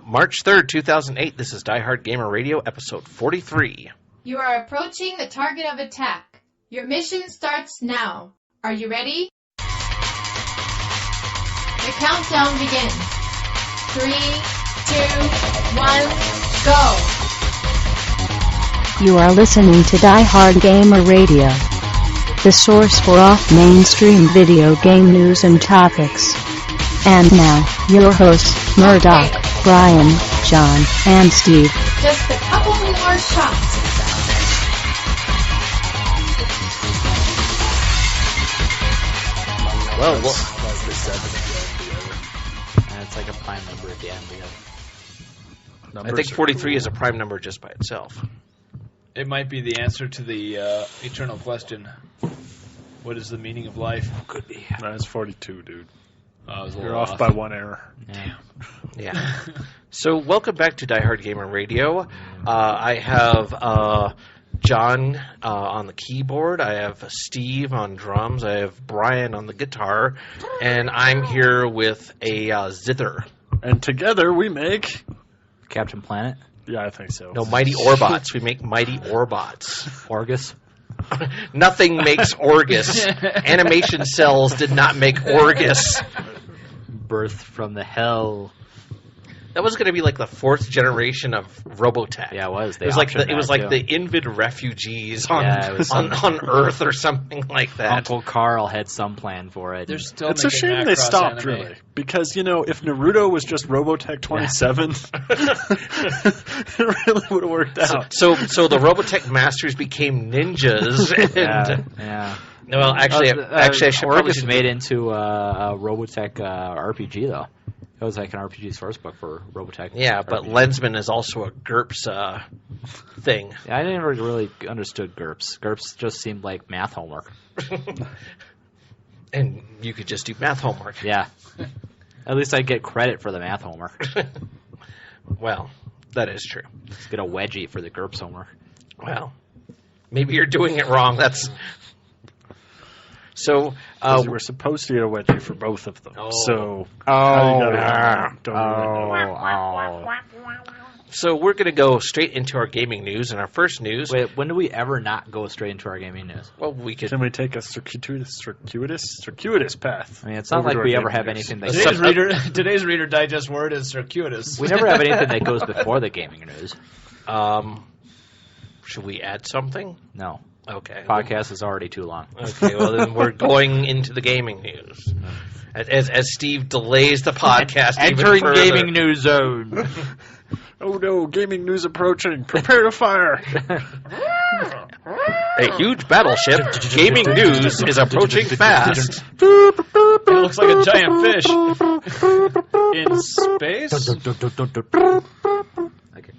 March 3rd, 2008. This is Diehard Gamer Radio, episode 43. You are approaching the target of attack. Your mission starts now. Are you ready? The countdown begins. 3, 2, 1, go! You are listening to Diehard Gamer Radio, the source for off-mainstream video game news and topics. And now, your hosts, Murdock, Brian, John, and Steve. Just a couple more shots. Well, That's the 7th. And it's like a prime number at the end. I think 43 is a prime number just by itself. It might be the answer to the eternal question. What is the meaning of life? Could be. That's 42, dude. You're off by one error. Yeah. Yeah. So, welcome back to Die Hard Gamer Radio. I have John on the keyboard. I have Steve on drums. I have Brian on the guitar. And I'm here with a zither. And together we make... Captain Planet. Yeah, I think so. No, Mighty Orbots. We make Mighty Orbots. Orgus. Nothing makes Orgus. Animation Cells did not make Orgus. Birth from the hell. That was going to be like the fourth generation of Robotech. Yeah, it was. It was like the Invid refugees on Earth or something like that. Uncle Carl had some plan for it. It's a shame they stopped, really. Because, you know, if Naruto was just Robotech 27, it really would have worked out. So the Robotech masters became ninjas. And, yeah. Well, actually, I should probably Orgus made into a Robotech RPG, though. It was like an RPG source book for Robotech. Yeah, but RPG. Lensman is also a GURPS thing. Yeah, I never really understood GURPS. GURPS just seemed like math homework. And you could just do math homework. Yeah. At least I'd get credit for the math homework. Well, that is true. Just get a wedgie for the GURPS homework. Well, maybe you're doing it wrong. That's... So, you were supposed to get a wedgie for both of them. Oh. So, So we're going to go straight into our gaming news, and our first news... Wait, when do we ever not go straight into our gaming news? Well, we could... Can we take a circuitous path? I mean, it's not like we ever have anything that Today's reader digest word is circuitous. We never have anything that goes before the gaming news. Should we add something? No. Okay. Podcast is already too long. Okay, well, then we're going into the gaming news. As Steve delays the podcast Entering even further. gaming news zone. Oh no, gaming news approaching. Prepare to fire. A huge battleship. Gaming news is approaching fast. It looks like a giant fish in space. Okay.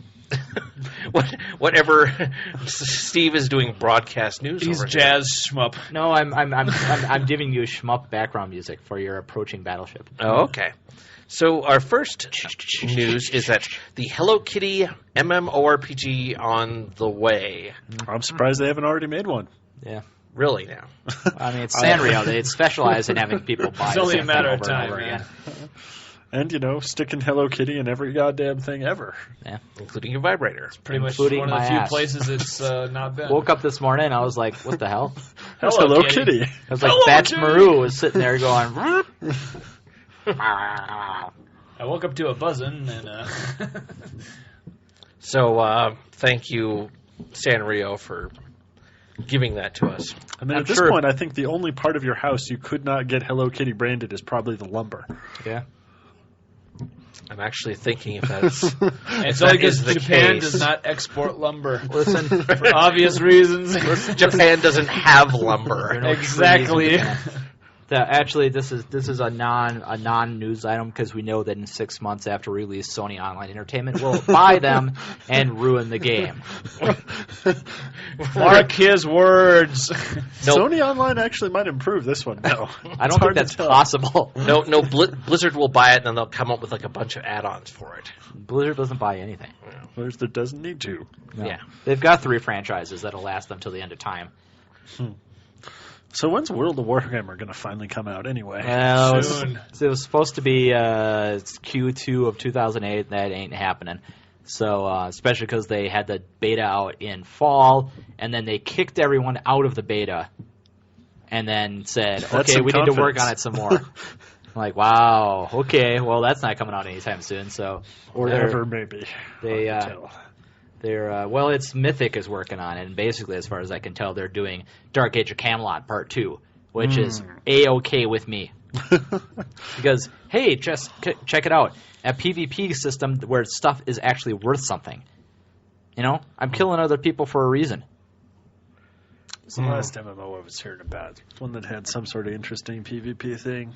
Whatever Steve is doing broadcast news. He's over jazz shmup. No, I'm giving you shmup background music for your approaching battleship. Oh, okay. So our first news is that the Hello Kitty MMORPG on the way. I'm surprised they haven't already made one. Yeah. Really now. I mean, it's Sanrio. They specialize in having people buy It's only the a same matter thing of over and time, over man. again. And, you know, sticking Hello Kitty in every goddamn thing ever. Yeah. Including your vibrator. Pretty much Including one of the my few ass. places it's not been. Woke up this morning and I was like, what the hell? That's Hello, Hello Kitty. Kitty. I was like, Hello, Bats Kitty. Maru was sitting there going... I woke up to a buzzing and. So thank you, Sanrio, for giving that to us. I mean, I'm at this sure- point, I think the only part of your house you could not get Hello Kitty branded is probably the lumber. Yeah. I'm actually thinking if that's... It's that only because is the Japan case. does not export lumber Listen, for obvious reasons. Japan doesn't have lumber. no Exactly. trees in Japan. Actually, this is a non news item because we know that in 6 months after release, Sony Online Entertainment will buy them and ruin the game. Mark his words. Nope. Sony Online actually might improve this one, though. I don't think that's possible. No, Blizzard will buy it, and then they'll come up with like a bunch of add-ons for it. Blizzard doesn't buy anything. Blizzard doesn't need to. No. Yeah. They've got 3 franchises that'll last them till the end of time. So when's World of Warhammer going to finally come out anyway? Well, Soon. it was supposed to be Q2 of 2008. That ain't happening. So, especially because they had the beta out in fall, and then they kicked everyone out of the beta, and then said, That's okay, we need to work confidence. on it some more. I'm like, wow, okay, well, that's not coming out anytime soon. So, Or ever, maybe. They, Hard to tell. well, it's Mythic is working on it, and basically, as far as I can tell, they're doing Dark Age of Camelot Part 2, which is A-okay with me. Because, hey, just check it out. A PvP system where stuff is actually worth something. You know? I'm killing other people for a reason. It's the last MMO I was hearing about. One that had some sort of interesting PvP thing.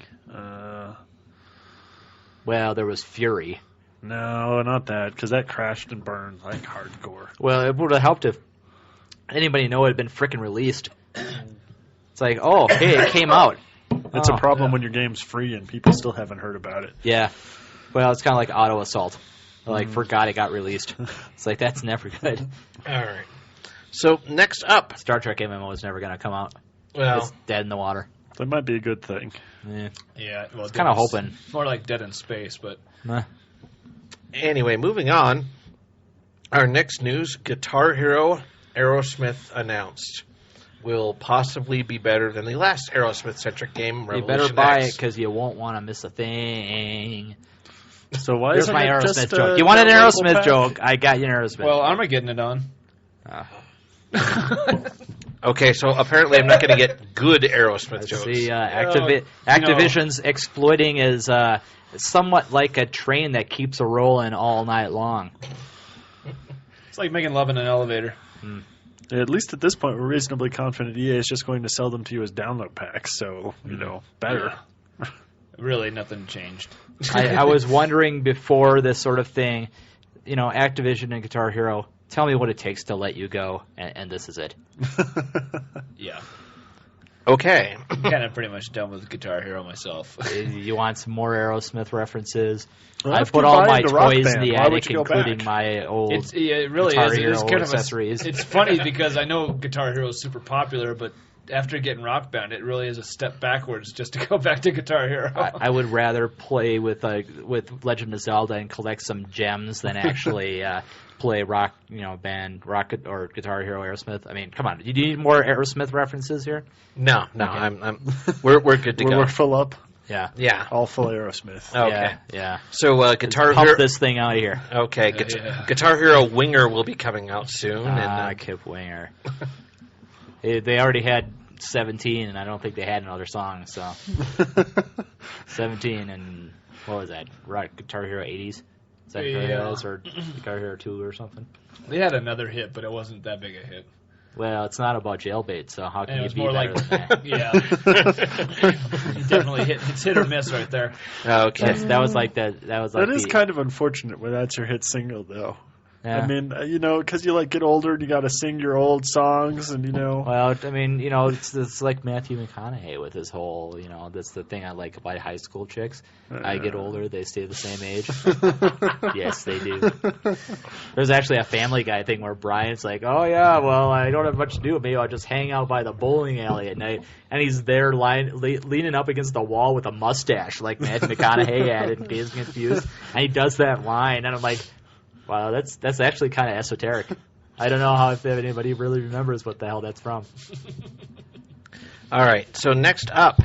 Well, there was Fury. No, not that, because that crashed and burned like hardcore. Well, it would have helped if anybody know it had been frickin' released. It's like, oh, hey, it came out. It's a problem when your game's free and people still haven't heard about it. Yeah. Well, it's kind of like Auto Assault. Like, forgot it got released. It's like, that's never good. All right. So next up, Star Trek MMO is never going to come out. well, It's dead in the water. That might be a good thing. Yeah. Yeah, well, Kind of hoping. More like Dead in Space, but anyway, moving on. Our next news: Guitar Hero Aerosmith announced will possibly be better than the last Aerosmith-centric game, You Revolution better buy X. it because you won't want to miss a thing. So why Here's isn't my it Aerosmith just joke. You wanted an local Aerosmith pack? joke. I got you an Aerosmith. well, Armageddon it on. Okay, so apparently I'm not going to get good Aerosmith jokes. See, Activision's exploiting is somewhat like a train that keeps a rolling all night long. It's like making love in an elevator. At least at this point, we're reasonably confident EA is just going to sell them to you as download packs, so, better. Really, nothing changed. I was wondering before this sort of thing, Activision and Guitar Hero, tell me what it takes to let you go, and this is it. Yeah. Okay. I'm kind of pretty much done with Guitar Hero myself. You want some more Aerosmith references? Well, I after put all buying my the Rock toys in Band, the why would attic, you go including back? my old It really Guitar is. It is Hero kind accessories. of it's funny because I know Guitar Hero is super popular, but after getting Rock Band, it really is a step backwards just to go back to Guitar Hero. I would rather play with Legend of Zelda and collect some gems than actually play Rock or Guitar Hero Aerosmith. I mean, come on, do you need more Aerosmith references here? No, we're good to go. We're full up. Yeah. Yeah. All full Aerosmith. Okay. Yeah. So Guitar Pump Hero. this thing out of here. Okay, Yeah. Guitar Hero Winger will be coming out soon. Kip Winger. They already had 17, and I don't think they had another song. So 17 and what was that? Guitar Hero 80s. Is that what it Yeah. is, or Guitar Hero 2 or something? They had another hit, but it wasn't that big a hit. Well, it's not about jailbait, so how can And it you was be more better like, than that? yeah, definitely it's hit or miss right there. Okay. That was like that. That was like That is kind of unfortunate when that's your hit single, though. Yeah. I mean, because you get older and you got to sing your old songs, and Well, I mean, it's like Matthew McConaughey with his whole, that's the thing I like about high school chicks. I get older, they stay the same age. Yes, they do. There's actually a Family Guy thing where Brian's like, oh, yeah, well, I don't have much to do. Maybe I'll just hang out by the bowling alley at night. And he's there leaning up against the wall with a mustache like Matthew McConaughey had in Days Confused. And he does that line, and I'm like, wow, that's actually kind of esoteric. I don't know if anybody really remembers what the hell that's from. All right. So next up,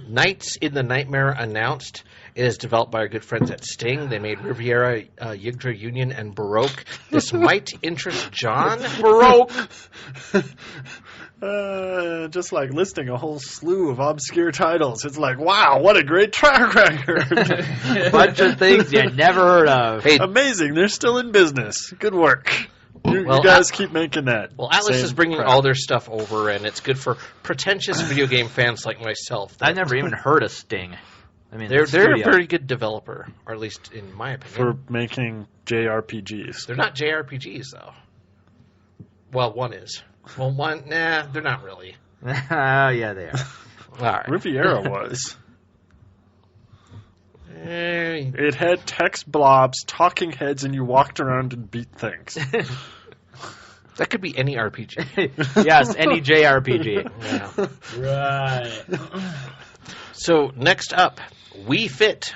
Nights in the Nightmare announced. It is developed by our good friends at Sting. They made Riviera, Yggdra Union, and Baroque. This might interest John. Baroque! just like listing a whole slew of obscure titles. It's like, wow, what a great track record. Bunch of things you never heard of. Hey, Amazing. They're still in business. Good work. You Well, guys keep making that. well, Atlas same is bringing crap. all their stuff over, and it's good for pretentious video game fans like myself. I never even heard of Sting. I mean, They're a studio. very good developer, or at least in my opinion. For making JRPGs. They're not JRPGs, though. Well, one is. Well, one, they're not really. Yeah, they are. All right. Riviera was. Eh, It had text blobs, talking heads, and you walked around and beat things. That could be any RPG. Yes, any JRPG. Yeah. Right. So next up, Wii Fit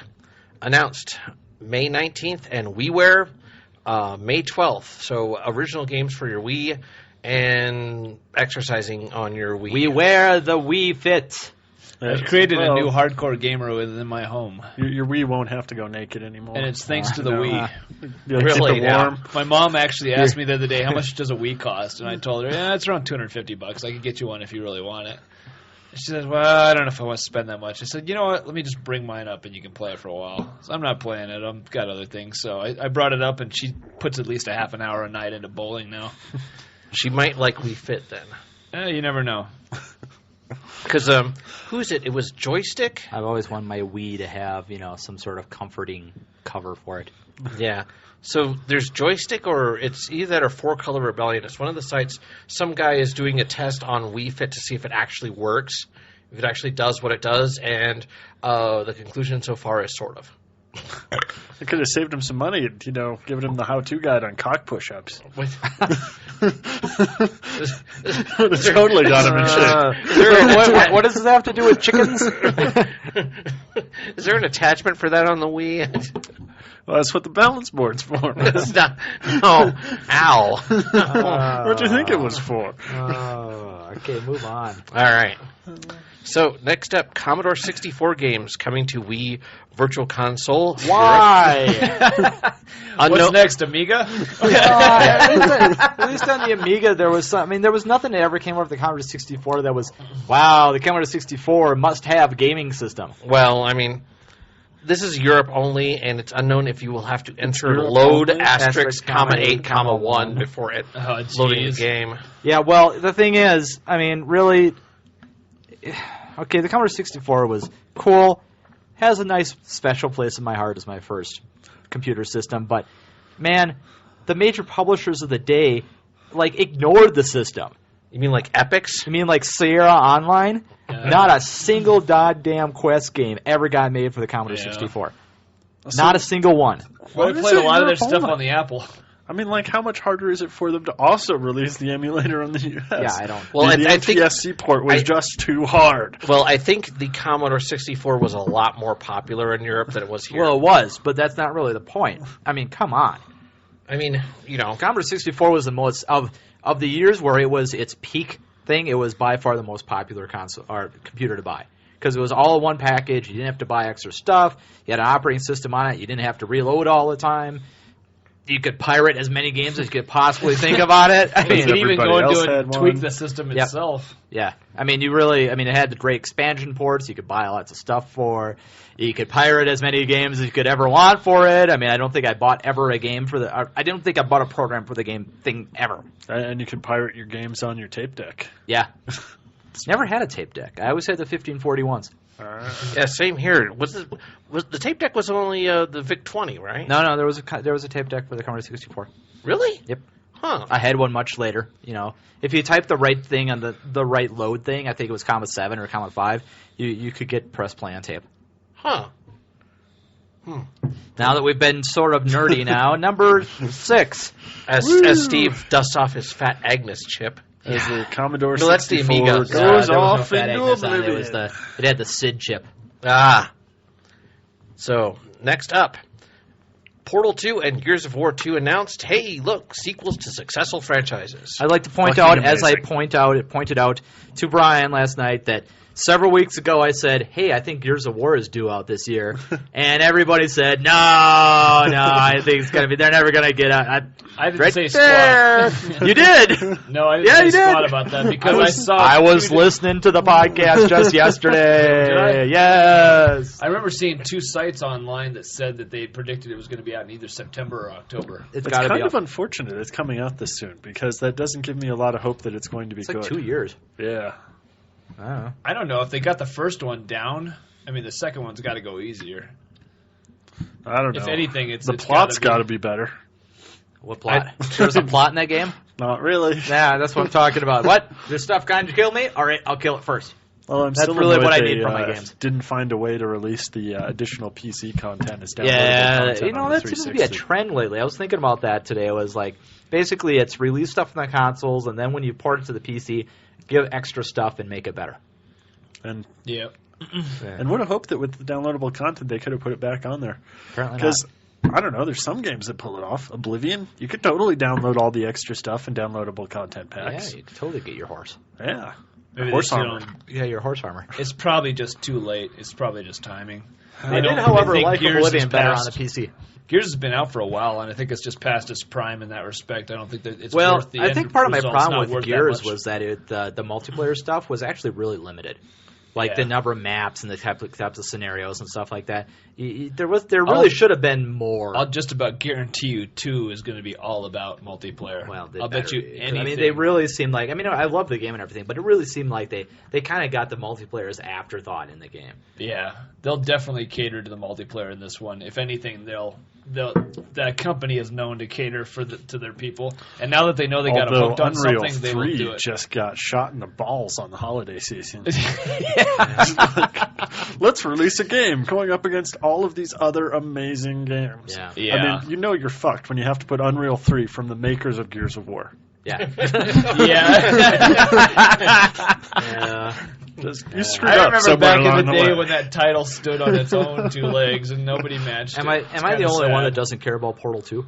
announced May 19th and WiiWare May 12th. So original games for your Wii and exercising on your Wii. We wear the Wii Fit. I created a new hardcore gamer within my home, Your Wii won't have to go naked anymore. and it's thanks to the Wii. You'll Really? keep it warm. My mom actually asked me the other day, how much does a Wii cost? And I told her, yeah, it's around $250. I could get you one if you really want it. And she said, well, I don't know if I want to spend that much. I said, you know what, let me just bring mine up and you can play it for a while. So I'm not playing it. I've got other things. So I brought it up, and she puts at least a half an hour a night into bowling now. She might like Wii Fit then. You never know. Because, who is it? It was Joystick? I've always wanted my Wii to have, some sort of comforting cover for it. Yeah. So there's Joystick, or it's either that or Four Color Rebellion. It's one of the sites. Some guy is doing a test on Wii Fit to see if it actually works, if it actually does what it does, and the conclusion so far is sort of. It could have saved him some money, giving him the how-to guide on cock push-ups. Totally got him in shape. What does this have to do with chickens? Is there an attachment for that on the Wii? Well, that's what the balance board's for. It's not. Oh, ow. What do you think it was for? Okay, move on. All right. So, next up, Commodore 64 games coming to Wii Virtual Console. Why? What's next, Amiga? At least on the Amiga, there was there was nothing that ever came out of the Commodore 64 that was, wow, the Commodore 64 must-have gaming system. Well, this is Europe only, and it's unknown if you will have to enter Europe load only? asterisk comma 8 8, comma 1 before it loading the game. Yeah, well, the thing is, really, okay, the Commodore 64 was cool, has a nice special place in my heart as my first computer system, but, man, the major publishers of the day, ignored the system. You mean like Epics? You mean like Sierra Online? Not a single goddamn Quest game ever got made for the Commodore 64. Not a single one. Well, I played a lot of their stuff on the Apple. How much harder is it for them to also release the emulator on the US? Yeah, I don't. Well, the I think NTSC port was just too hard. Well, I think the Commodore 64 was a lot more popular in Europe than it was here. Well, it was, but that's not really the point. Come on. Commodore 64 was the most of the years where it was its peak thing. It was by far the most popular console or computer to buy because it was all in one package. You didn't have to buy extra stuff. You had an operating system on it. You didn't have to reload all the time. You could pirate as many games as you could possibly think about it. You could even go else into it had and tweak one. the system Yep. itself. Yeah. It had the great expansion ports you could buy lots of stuff for. You could pirate as many games as you could ever want for it. I don't think I bought ever a game for I didn't think I bought a program for the game thing ever. And you could pirate your games on your tape deck. Yeah. Never had a tape deck. I always had the 1541s. Yeah, same here. Was the tape deck was only the VIC-20, right? No, there was a tape deck for the Commodore 64. Really? Yep. Huh. I had one much later. If you type the right thing on the right load thing, I think it was Comma 7 or Comma 5, you could get press play on tape. Huh. Now that we've been sort of nerdy now, number 6. As Steve dusts off his Fat Agnes chip. As the Commodore No, that's the 64 Amiga. goes There was no off Fat into Agnes on it. oblivion. It had the SID chip. Ah. So, next up. Portal 2 and Gears of War 2 announced, hey, look, sequels to successful franchises. I'd like to point Fucking out, as I amazing. pointed out to Brian last night, that several weeks ago I said, hey, I think Gears of War is due out this year. And everybody said, no, I think it's going to be, they're never going to get out. I didn't Right say there. squat. You did. No, I didn't Yeah, say you squat did. about that because I was listening to the podcast just yesterday. Did I? Yes. I remember seeing 2 sites online that said that they predicted it was going to be out in either September or October. It's It's got to kind be of up. unfortunate it's coming out this soon because that doesn't give me a lot of hope that it's going to be It's like good. 2 years. Yeah. I don't know. I don't know if they got the first one down. The second one's got to go easier. I don't know. If anything, it's the it's plot's gotta got to be better. What plot? There's a plot in that game? Not really. Yeah, that's what I'm talking about. What? This stuff kind of kill me? All right, I'll kill it first. Well, I'm That's still really annoyed what I they, need from my games. Didn't find a way to release the additional PC content as downloadable Yeah, content on the that seems to be a 360. trend lately. I was thinking about that today. It was like, basically, it's release stuff from the consoles, and then when you port it to the PC, give extra stuff and make it better. And Yeah. and would have hoped that with the downloadable content they could have put it back on there. Apparently Because I don't know, there's some games that pull it off. Oblivion, you could totally download all the extra stuff and downloadable content not. packs. Yeah, you could totally get your horse. Yeah. Maybe Horse they armor. don't- Yeah, your horse farmer. It's probably just too late. It's probably just timing. I don't- did, however, think like Gears Oblivion is better on past- the PC. Gears has been out for a while, and I think it's just past its prime in that respect. I don't think that it's Well, worth the I end think part of my result's problem not with worth that Gears much. was that the multiplayer stuff was actually really limited. Like the Yeah. number of maps and the types of scenarios and stuff like that. There really should have been more. I'll just about guarantee you 2 is going to be all about multiplayer. Well, I'll bet you anything. I mean, they really seemed like. I mean, I love the game and everything, but it really seemed like they kind of got the multiplayer as afterthought in the game. Yeah, they'll definitely cater to the multiplayer in this one. If anything, that company is known to cater to their people, and now that they know they got Although hooked on Unreal something, they will 3 do it. just got shot in the balls on the holiday season. Yeah. Let's release a game going up against all of these other amazing games. Yeah. Yeah. I mean, you know you're fucked when you have to put Unreal 3 from the makers of Gears of War. Yeah. Yeah. You screwed I up remember somewhere back in along the day way. when that title stood on its own 2 legs and nobody matched Am it. I the kinda only one sad. that doesn't care about Portal 2?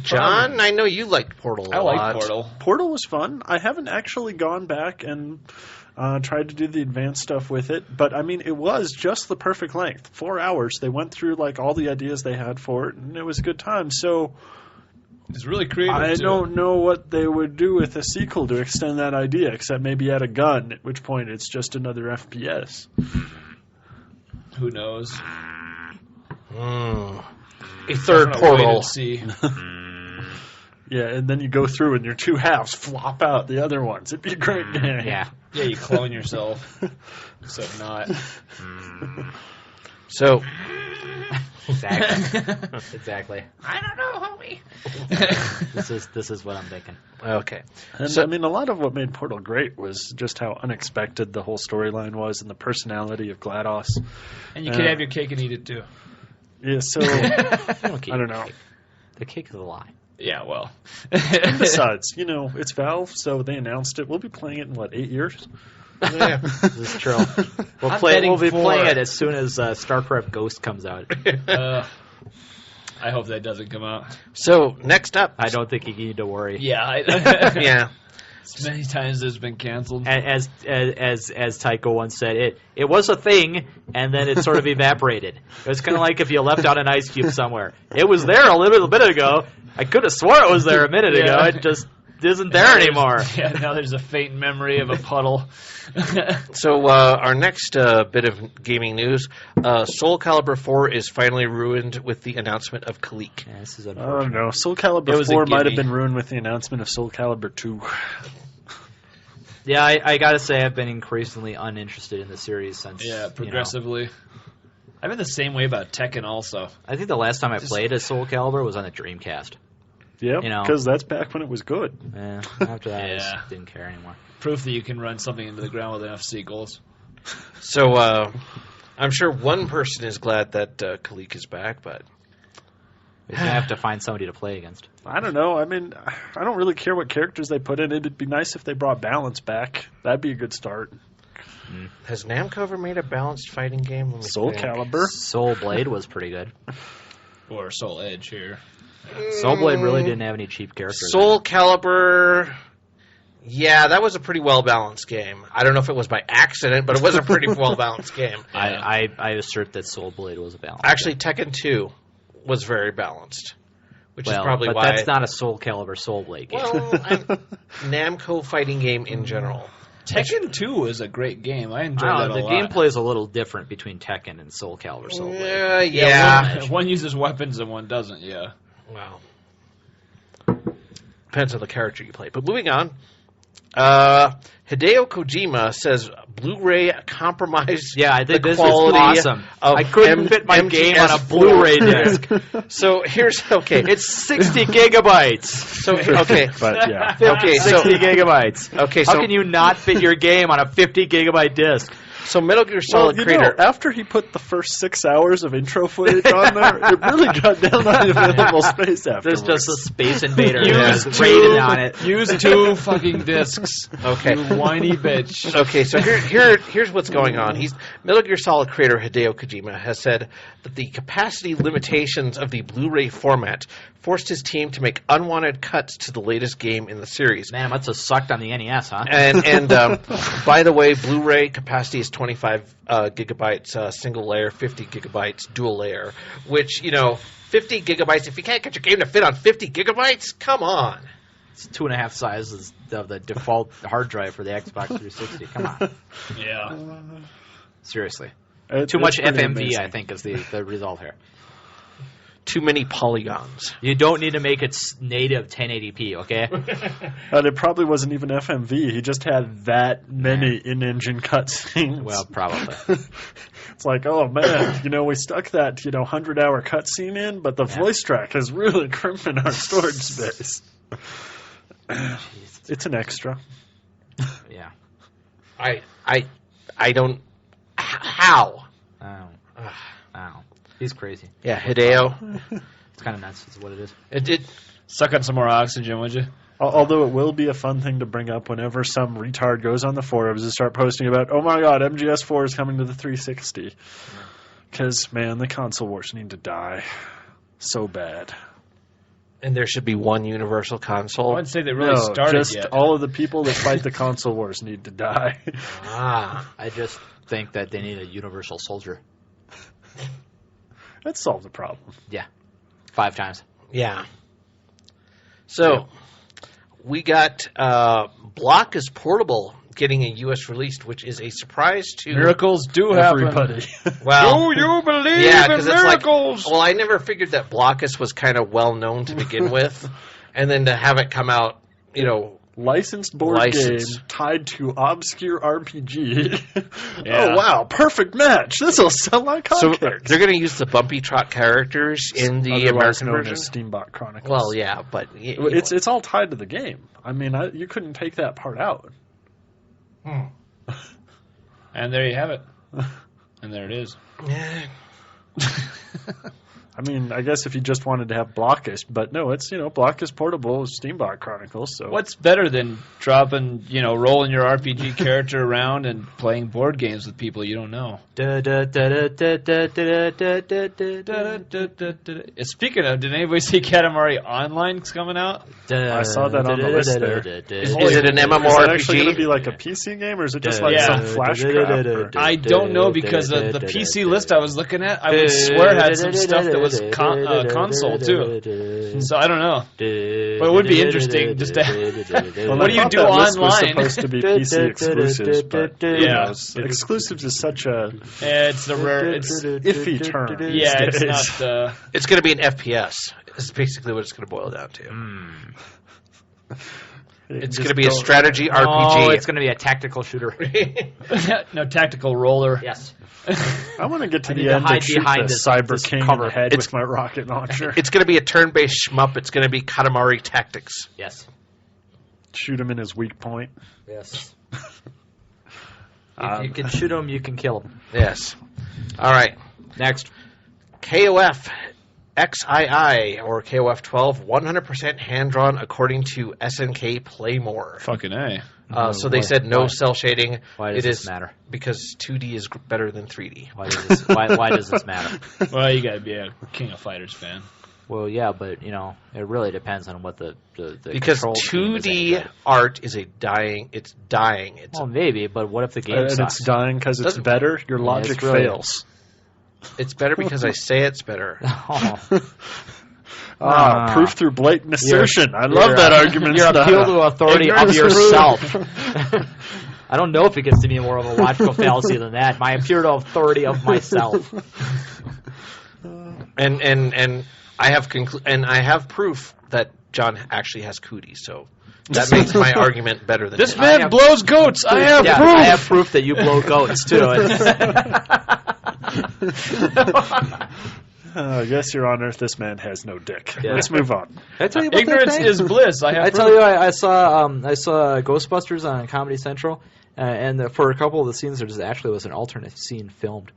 John, I know you liked Portal a I lot. like Portal. Portal was fun. I haven't actually gone back and tried to do the advanced stuff with it, but I mean, it was just the perfect length. 4 hours. They went through like all the ideas they had for it, and it was a good time. So It's really creative. I too. don't know what they would do with a sequel to extend that idea, except maybe add a gun, at which point it's just another FPS. Who knows? A third I'm gonna wait Portal. and see. Yeah, and then you go through and your 2 halves flop out the other ones. It'd be a great game. Yeah. Yeah, you clone yourself. Except not. So, Exactly. Exactly. I don't know, homie. This is what I'm thinking. okay. And So- I mean, a lot of what made Portal great was just how unexpected the whole storyline was and the personality of GLaDOS. And you can have your cake and eat it too. Yeah, so Okay, I don't know. The cake is a lie. Yeah, well. Besides, you know, it's Valve, so they announced it. We'll be playing it in, 8 years? Yeah. This is true. I'm We'll betting be 4. playing it as soon as StarCraft Ghost comes out. I hope that doesn't come out. So, next up. I don't think you need to worry. Yeah. Yeah. As many times it's been canceled. As Tycho once said, it was a thing, and then it sort of evaporated. It was kind of like if you left out an ice cube somewhere. It was there a little bit ago. I could have swore it was there a minute ago. It just isn't there anymore. Yeah, now there's a faint memory of a puddle. So, our next bit of gaming news, Soul Calibur 4 is finally ruined with the announcement of Kalik. Yeah, this is I don't unfortunate. know. Soul It Calibur was a 4 might have gimme. been ruined with the announcement of Soul Calibur 2. Yeah, I gotta say I've been increasingly uninterested in the series since. Yeah, progressively. I've been the same way about Tekken also. I think the last time I played a Soul Calibur was on the Dreamcast. Yep, You know. because that's back when it was good. Yeah, after that I Yeah. just didn't care anymore. Proof that you can run something into the ground with enough sequels. So, I'm sure one person is glad that Kalik is back, but We're gonna have to find somebody to play against. I don't know. I mean, I don't really care what characters they put in. It'd be nice if they brought balance back. That'd be a good start. has Namco ever made a balanced fighting game? Let me Soul think. Calibur. Soul Blade was pretty good. Or Soul Edge here. Soul Blade really didn't have any cheap characters. Soul Calibur. Yeah, that was a pretty well balanced game. I don't know if it was by accident, but it was a pretty well balanced game. I assert that Soul Blade was a balance. Actually, Tekken 2 was very balanced, which is well, probably but why. that's not a Soul Calibur Soul Blade game. Well, Namco fighting game in general. Tekken 2 is a great game. I enjoyed that a the lot. gameplay is a little different between Tekken and Soul Calibur Soul Blade. Yeah. One uses weapons and one doesn't, yeah. Well, depends on the character you play. But moving on, Hideo Kojima says Blu-ray compromised. Yeah, I think the this quality is awesome. of I couldn't fit my game on a Blu-ray disc. So here's okay. It's 60 gigabytes. So okay, But yeah. okay. So 60 gigabytes. okay. How So can you not fit your game on a 50 gigabyte disc? so Metal Gear Well, Solid you Creator. know, after he put the first 6 hours of intro footage on there, it really got down on available space afterwards. There's just a Space Invader Use just rated on it. Use 2 fucking discs. Okay. You whiny bitch. Okay, so here's what's going on. Metal Gear Solid creator Hideo Kojima has said that the capacity limitations of the Blu-ray format forced his team to make unwanted cuts to the latest game in the series. Man, it must have sucked on the NES, huh? And by the way, Blu-ray capacity is 25 gigabytes single layer, 50 gigabytes dual layer. Which 50 gigabytes. If you can't get your game to fit on 50 gigabytes, come on. It's 2.5 sizes of the default hard drive for the Xbox 360. Come on. Yeah. Seriously. Too Too much FMV, I think, is the result here. Too many polygons. You don't need to make it native 1080p, okay? And it probably wasn't even FMV. He just had that many in-engine cutscenes. Well, probably. It's like, oh man, we stuck that 100-hour cutscene in, but the voice track is really crimping our storage space. It's an extra. Yeah. I don't. How? Oh. He's crazy. Yeah, Hideo. It's kind of nuts, is what it is. It did. Suck on some more oxygen, would you? Although it will be a fun thing to bring up whenever some retard goes on the forums and start posting about, oh my god, MGS4 is coming to the 360. Because, man, the console wars need to die so bad. And there should be one universal I console. wouldn't say they really No, started just yet. all of the people that fight the console wars need to die. I just think that they need a universal soldier. That solves the problem. Yeah. 5 times. Yeah. So, we got Block is Portable getting a U.S. release, which is a surprise to Miracles do happen. Everybody. Well, Do you believe yeah, in because it's like, miracles? well, I never figured that Blockus was kind of well known to begin with, and then to have it come out, Licensed board Licensed. game tied to obscure RPG. Yeah. Oh, wow. Perfect match. This will sell like so hotcakes. they're going to use the Bumpy Trot characters in the Otherwise American known version. as Steambot Chronicles. Well, yeah, but It's all tied to the game. I mean, you couldn't take that part out. And there you have it. And there it is. Yeah. I mean, I guess if you just wanted to have Blockus, but no, it's, Blockus Portable Steambot Chronicles. So What's better than dropping, rolling your RPG character around and playing board games with people you don't know? Speaking of, did anybody see Katamari Online's coming out? I saw that on the list there. Is it an Is that actually going to MMORPG? be like a PC game, or is it just like Yeah. some flash crap? Or- I don't know, because the PC list I was looking at, I would swear had some stuff that was console too. So I don't know. But it would be interesting just to. Well, What I do you thought do that list was online? supposed to be PC exclusives, but Yeah. exclusives is such a It's the rare. It's iffy term. yeah, these it's days. not. It's going to be an FPS. Is basically what it's going to boil down to. It's going to be a strategy Oh, RPG. it's going to be a tactical shooter. No tactical roller. Yes. I want to get to I need the to end hide and shoot behind the this- Cyber this King cover. in the head It's- with my rocket launcher. It's going to be a turn-based shmup. It's going to be Katamari Tactics. Yes. Shoot him in his weak point. Yes. If you can shoot him, you can kill him. Yes. All right. Next. KOF XII or KOF 12, 100% hand-drawn according to SNK Play More. Fucking A. So they said no why? cell shading. Why does It this is matter? Because 2D is better than 3D. Why does this? Why does this matter? Well, you gotta be a King of Fighters fan. Well, yeah, but it really depends on what the Because control scheme is 2D anyway. art is dying. It's dying. It's Well, maybe, but what if the game And sucks? it's dying because it's Doesn't- better. Your Yeah, logic it's really- fails. it's better because I say it's better. Oh. Proof through blatant assertion. I Your, love that argument. Your style. appeal to authority of Ignorance yourself. proof. I don't know if it gets to be more of a logical fallacy than that. My appeal to authority of myself. And I have I have proof that John actually has cooties. So That makes my argument better than This his. man blows goats. I have Yeah, proof. I have proof that you blow goats too. Yes, Your Honor, this man has no dick. Yeah. Let's move on. I tell you about Ignorance that thing? is bliss. I have I proof. tell you, I saw Ghostbusters on Comedy Central, and for a couple of the scenes, there just actually was an alternate scene filmed.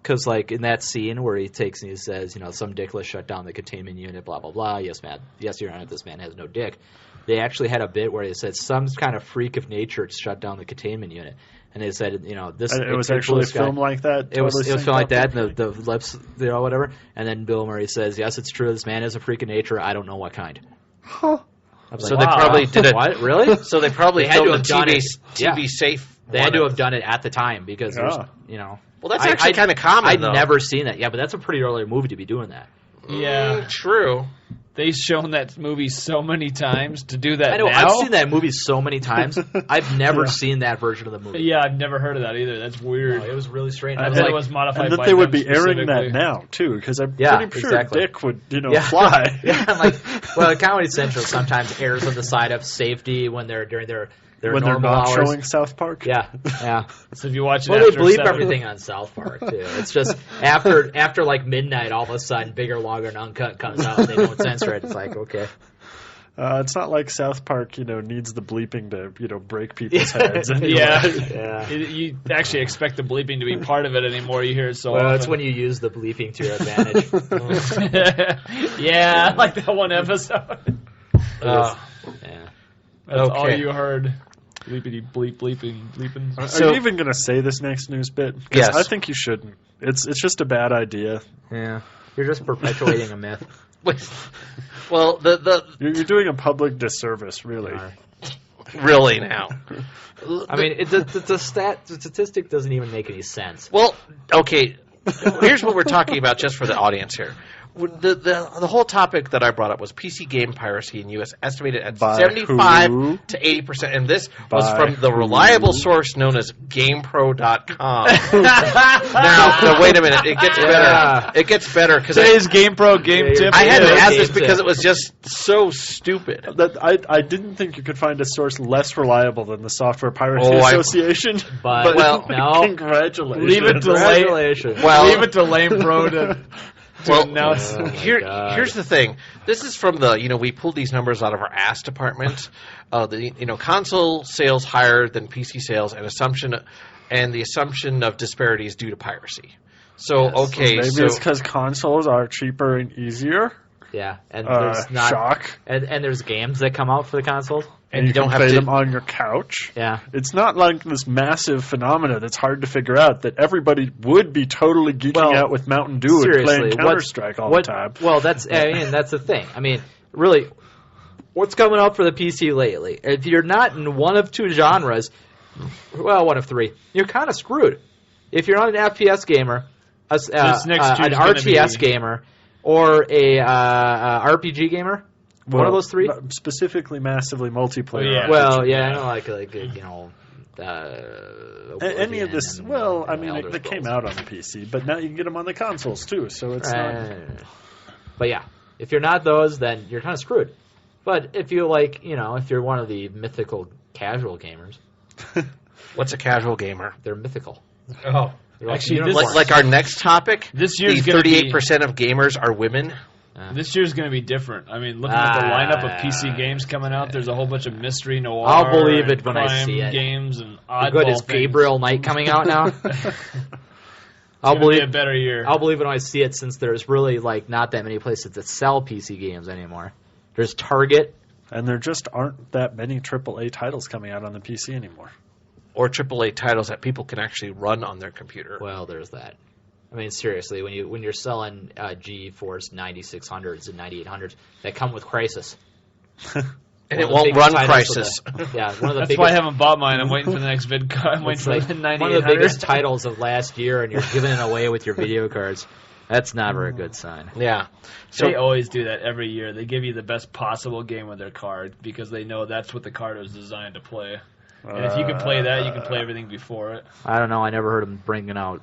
Because, like, in that scene where he takes and he says, you know, some dickless shut down the containment unit, blah, blah, blah. Yes, man. Yes, Your Honor, this man has no dick. They actually had a bit where they said some kind of freak of nature shut down the containment unit. And they said, you know, this... It was actually filmed like that? It was totally filmed like that, and the lips, you know, whatever. And then Bill Murray says, yes, it's true, this man is a freak of nature, I don't know what kind. So they probably did it. What? Really? So they probably They had to filmed have the done TV it. safe. They had to have done it at the time, because there's, Yeah. you know... Well, that's actually kind of common, I'd though. never seen that. Yeah, but that's a pretty early movie to be doing that. Yeah. True. They've shown that movie so many times to do that I know, now. I've seen that movie so many times. I've never seen that version of the movie. Yeah, I've never heard of that either. That's weird. No, it was really strange. I I was thought like, it was modified And that by they would them be airing that specifically. now, too, because I'm Yeah, pretty sure exactly. Dick would, yeah. fly. Yeah, I'm like, well, Comedy Central sometimes errs on the side of safety when they're during their when they're normal not hours. showing South Park. Yeah, yeah. So if you watch it Well, they after bleep 7 everything on South Park too. It's just after like midnight, all of a sudden, Bigger, Longer, and Uncut comes out. And they don't censor it. It's like, okay. It's not like South Park, needs the bleeping to, break people's heads. Anyway. Yeah. You actually expect the bleeping to be part of it anymore. You hear it so Well, often. that's when you use the bleeping to your advantage. Yeah, like that one episode. Yeah. That's all Okay. you heard. Bleepity bleep bleeping. Are So- you even going to say this next news bit? 'Cause Yes. I think you shouldn't. It's just a bad idea. Yeah. You're just perpetuating a myth. Well, You're doing a public disservice, really. really now. I mean, the statistic doesn't even make any sense. Well, okay. Here's what we're talking about, just for the audience here. The whole topic that I brought up was PC game piracy in U.S. estimated at By 75 who? to 80%, and this was By from the who? reliable source known as GamePro.com. now, wait a minute. It gets better. It gets better because Today's GamePro game tip. I had to Yeah, add this game because tip. it was just so stupid. I didn't think you could find a source less reliable than the Software Piracy Oh, Association. But, well, no. Congratulations. Leave it to Congratulations. Well- Leave it to Lame Pro to announce. Oh my God. Here's the thing. This is from the, we pulled these numbers out of our ass department. Console sales higher than PC sales, and the assumption of disparities due to piracy. So, okay, Maybe so it's because consoles are cheaper and easier. Yeah, and there's not Shock. and there's games that come out for the consoles. And you don't can have play to- them on your couch. Yeah. It's not like this massive phenomena that's hard to figure out that everybody would be totally geeking Well, out with Mountain Dew and Seriously, playing Counter-Strike all the time. Well, that's the thing. I mean, really, what's coming out for the PC lately? If you're not in one of two genres, well, one of three, you're kind of screwed. If you're not an FPS gamer, next an year's gonna RTS be- gamer, or a RPG gamer, one of those three. Specifically massively multiplayer. Oh, yeah. Well, yeah, I know, like Any of this, Oblivion well, and I mean, Elder they came Scrolls. out on the PC, but now you can get them on the consoles too, so it's not... But yeah, if you're not those, then you're kind of screwed. But if you if you're one of the mythical casual gamers, what's a casual gamer? they're mythical. Oh. They're like Actually, unicorns. Like our next topic, This year's the gonna be- 38% of gamers are women. This year's going to be different. I mean, looking at the lineup of PC games coming out, there's a whole bunch of mystery noir. I'll believe it and when I crime see it. Games and How oddball good is things. Gabriel Knight coming out now? I'll It's gonna be believe a better year. I'll believe it when I see it, since there's really not that many places that sell PC games anymore. There's Target. And there just aren't that many AAA titles coming out on the PC anymore. Or AAA titles that people can actually run on their computer. Well, there's that. I mean, seriously, when you're selling GeForce 9600s and 9800s that come with Crysis, and one it of the won't biggest run titles Crisis. of the- yeah, one of the That's biggest. why I haven't bought mine. I'm waiting for the next vid card. I'm waiting It's for like the one of 9800. the biggest titles of last year, and you're giving it away with your video cards. That's never a good sign. Yeah. So They always do that every year. They give you the best possible game with their card because they know that's what the card was designed to play. And if you can play that, you can play everything before it. I don't know. I never heard them bringing out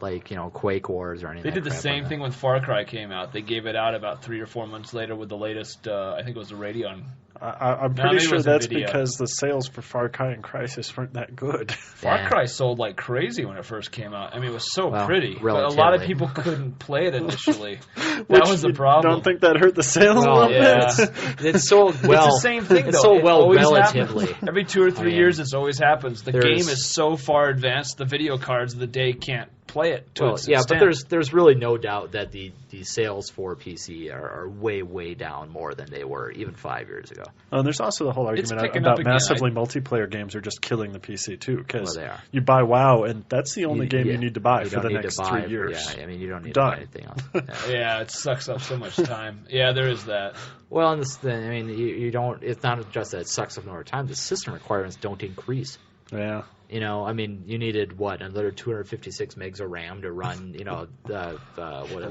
Quake Wars or anything. They did the same thing when Far Cry came out. They gave it out about 3 or 4 months later with the latest, I think it was the Radeon I'm No, pretty maybe it sure was that's NVIDIA. because the sales for Far Cry and Crysis weren't that good. Far Yeah. Cry sold like crazy when it first came out. I mean, it was so Well, pretty, but a lot of relatively. people couldn't play it initially. Which That was the you problem. Don't think that hurt the sales a Well, little yeah. bit? It's so well. It's the same thing, It's though. so It well always relatively. happens. Every 2 or 3 I mean, years, this always happens. The there's- game is so far advanced, the video cards of the day can't play it to Well, its yeah, extent. but there's really no doubt that the sales for PC are way down more than they were even 5 years ago. And there's also the whole It's argument picking up about again. massively multiplayer games are just killing the PC too, because Well, they are. you buy WoW and that's the only game yeah, you need to buy you for don't the need to next buy- 3 years. Yeah, I mean you don't need Done. to buy anything else. Yeah. Yeah, it sucks up so much time. Yeah, there is that. Well, and this thing, I mean, you don't. It's not just that it sucks up more time. The system requirements don't increase. Yeah. You know, I mean, you needed what, another 256 megs of RAM to run, you know, the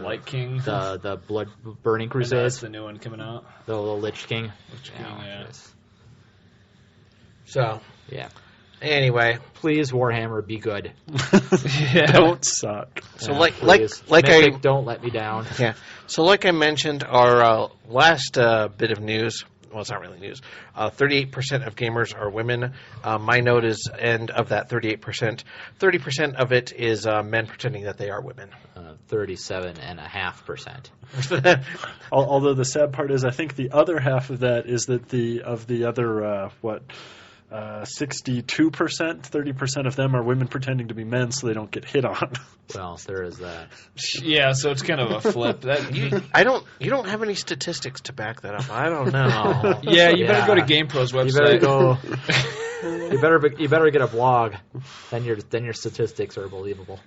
Light King. the Blood Burning That's Crusades, the new one coming out. the Lich King. Lich King, yeah. it's- So, yeah. anyway, Please, Warhammer, be good. Don't suck. so Yeah, like please. I Mythic, don't let me down. yeah, so like I mentioned, our last bit of news. Well, it's not really news. 38% of gamers are women. My note is, and of that 38%, 30% of it is men pretending that they are women. 37.5%. Although the sad part is, I think the other half of that is that the other 62%, 30% of them are women pretending to be men, so they don't get hit on. Well, there is that. Yeah, so it's kind of a flip. That You don't have any statistics to back that up. I don't know. Yeah, you better Yeah. go to GamePro's You website. better go. you better get a blog. Then your statistics are believable.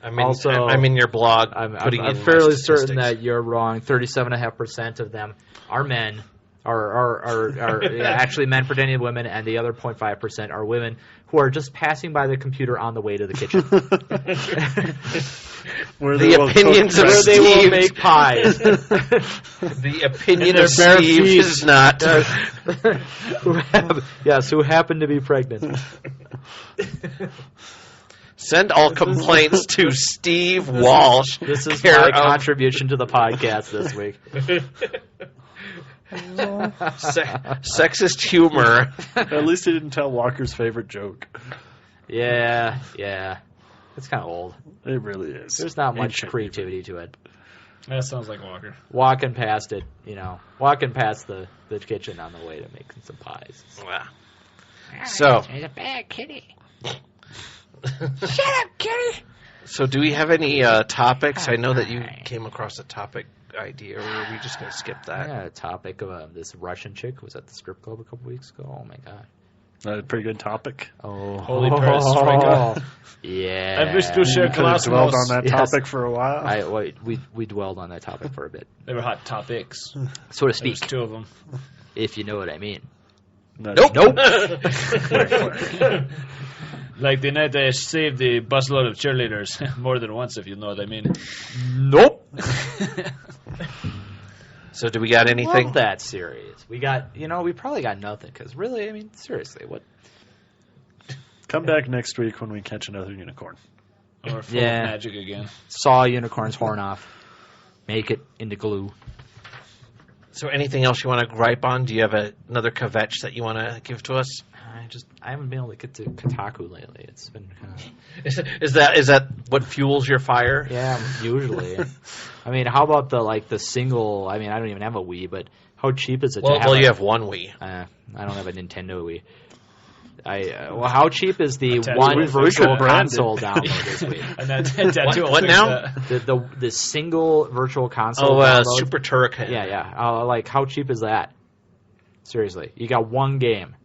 I'm Also, in your blog. I'm putting in my fairly certain statistics. that you're wrong. 37.5% of them are men. Are actually men pretending to be women, and the other 0.5% are women who are just passing by the computer on the way to the kitchen, Where The they will opinions cook of where bread. they will Steve. make pies. The opinion In their of bare Steve feet. is not. who happen to be pregnant. Send all complaints to Steve Walsh. This is care my of- contribution to the podcast this week. Sexist humor. At least he didn't tell Walker's favorite joke. Yeah. It's kind of old. It really is. There's not much Ancient creativity to it. That sounds like Walker. Walking past it, walking past the kitchen on the way to making some pies. Wow. So, There's a bad kitty. so do we have any topics? I know that you came across a topic idea, or are we just going to skip I that? had a topic of this Russian chick who was at the strip club a couple weeks ago. Oh my god. A pretty good topic. Oh, Holy perestroika. Yeah. I wish to share Could have dwelled on that Yes. topic for a while. We dwelled on that topic for a bit, They were hot topics. so to There was speak, 2 of them. if you know what I mean. Nope. Like the night I saved the busload of cheerleaders. More than once, if you know what I mean. Nope. So do we got anything? Love that series. We got, we probably got nothing because really, I mean, seriously, what? Come back next week when we catch another unicorn. Or full Yeah. of magic again. Saw a unicorn's horn off, make it into glue. So anything else you want to gripe on? Do you have another kvetch that you want to give to us? I haven't been able to get to Kotaku lately. It's been kind of Is that what fuels your fire? yeah, usually. I mean, how about the single? I mean, I don't even have a Wii, but how cheap is it to have? Well, you have one Wii. I don't have a Nintendo Wii. How cheap is the Nintendo one Wii virtual branded. console download this week? And that tattoo will What fix now? that. The single virtual console Oh, download? Super Turrican. Yeah. How cheap is that? Seriously, you got one game.